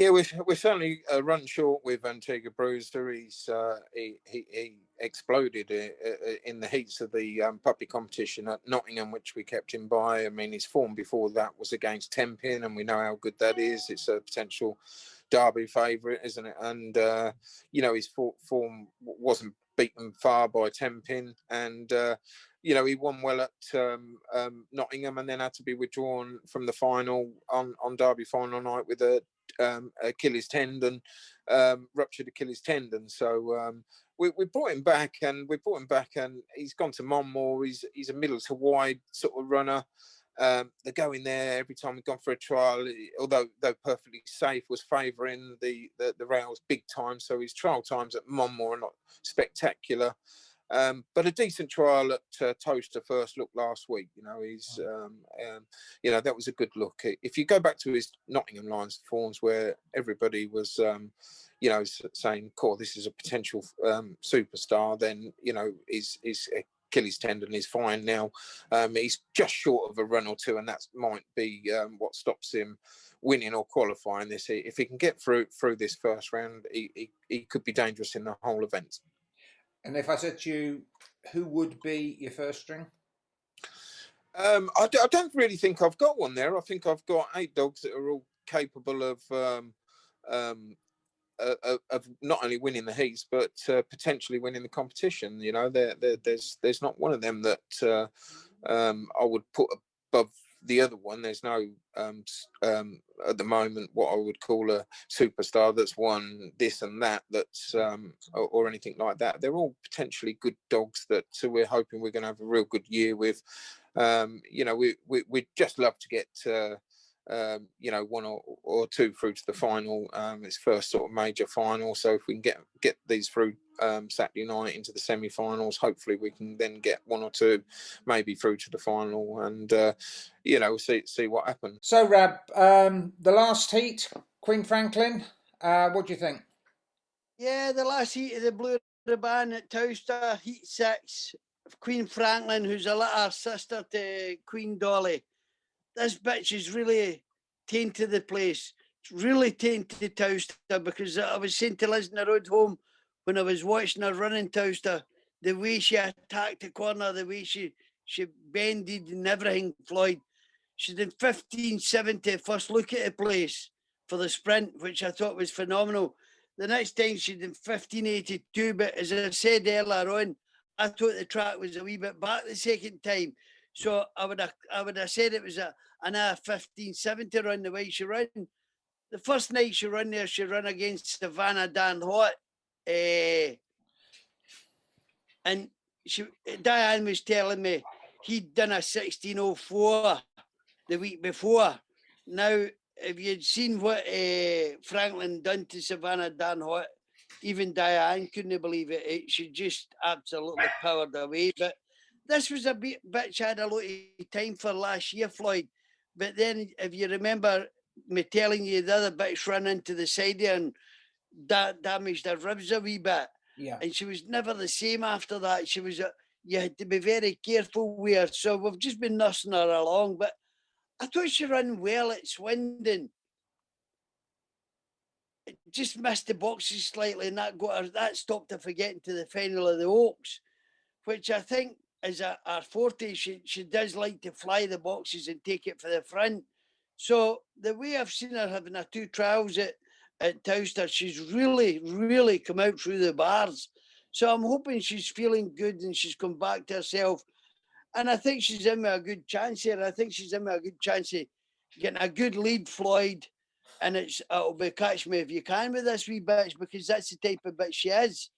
Yeah, we're certainly run short with Antigua Bruiser. He exploded in the heats of the puppy competition at Nottingham, which we kept him by. I mean, his form before that was against Tenpin, and we know how good that is. It's a potential Derby favourite, isn't it? And his form wasn't beaten far by Tenpin, and he won well at Nottingham, and then had to be withdrawn from the final on Derby final night with a Achilles tendon, ruptured Achilles tendon. So we brought him back, and he's gone to Monmore. He's a middle to wide sort of runner. They're going there every time we've gone for a trial, although perfectly safe, was favouring the rails big time. So his trial times at Monmore are not spectacular. But a decent trial at Toaster first look last week. That was a good look. If you go back to his Nottingham Lions forms, where everybody was, saying, "Cool, this is a potential superstar," then his Achilles tendon is fine now. He's just short of a run or two, and that might be what stops him winning or qualifying this. If he can get through this first round, he could be dangerous in the whole event. And if I said to you, who would be your first string? I don't really think I've got one there. I think I've got 8 dogs that are all capable of not only winning the heats, but potentially winning the competition. There's not one of them that I would put above the other one. There's no at the moment what I would call a superstar that's won this and that, that's or anything like that. They're all potentially good dogs that we're hoping we're going to have a real good year with. We'd just love to get one or two through to the final. It's first sort of major final, so if we can get these through Saturday night into the semi-finals, hopefully we can then get 1 or 2 maybe through to the final, and we'll see what happens. So Rab, the last heat, Queen Franklin, what do you think? Yeah, the last heat of the Blue Ribband at Towster, Heat 6, Queen Franklin, who's a little sister to Queen Dolly. This bitch is really tainted the place. It's really tainted Towster, because I was saying to Liz on the road home when I was watching her running Towster, the way she attacked the corner, the way she bended and everything, Floyd. She did 15.70 first look at the place for the sprint, which I thought was phenomenal. The next time she did 15.82, but as I said earlier on, I thought the track was a wee bit back the second time. So I would have said it was an hour 15.70 run the way she ran. The first night she ran there, she ran against Savannah Dan Hot. And Diane was telling me he'd done a 16.04 the week before. Now, if you'd seen what Franklin done to Savannah Dan Hot, even Diane couldn't believe it. She just absolutely powered away. But this was a bitch I had a lot of time for last year, Floyd. But then, if you remember me telling you, the other bitch ran into the side there and damaged her ribs a wee bit. Yeah. And she was never the same after that. She was, you had to be very careful with her. So we've just been nursing her along. But I thought she ran well at Swindon. It just missed the boxes slightly, and that stopped her from getting to the final of the Oaks, which I think is our forte. She does like to fly the boxes and take it for the front. So the way I've seen her having her 2 trials at Towster, she's really, really come out through the bars. So I'm hoping she's feeling good and she's come back to herself. And I think she's in with a good chance here. I think she's in with a good chance of getting a good lead, Floyd. And it'll be catch me if you can with this wee bitch, because that's the type of bitch she is.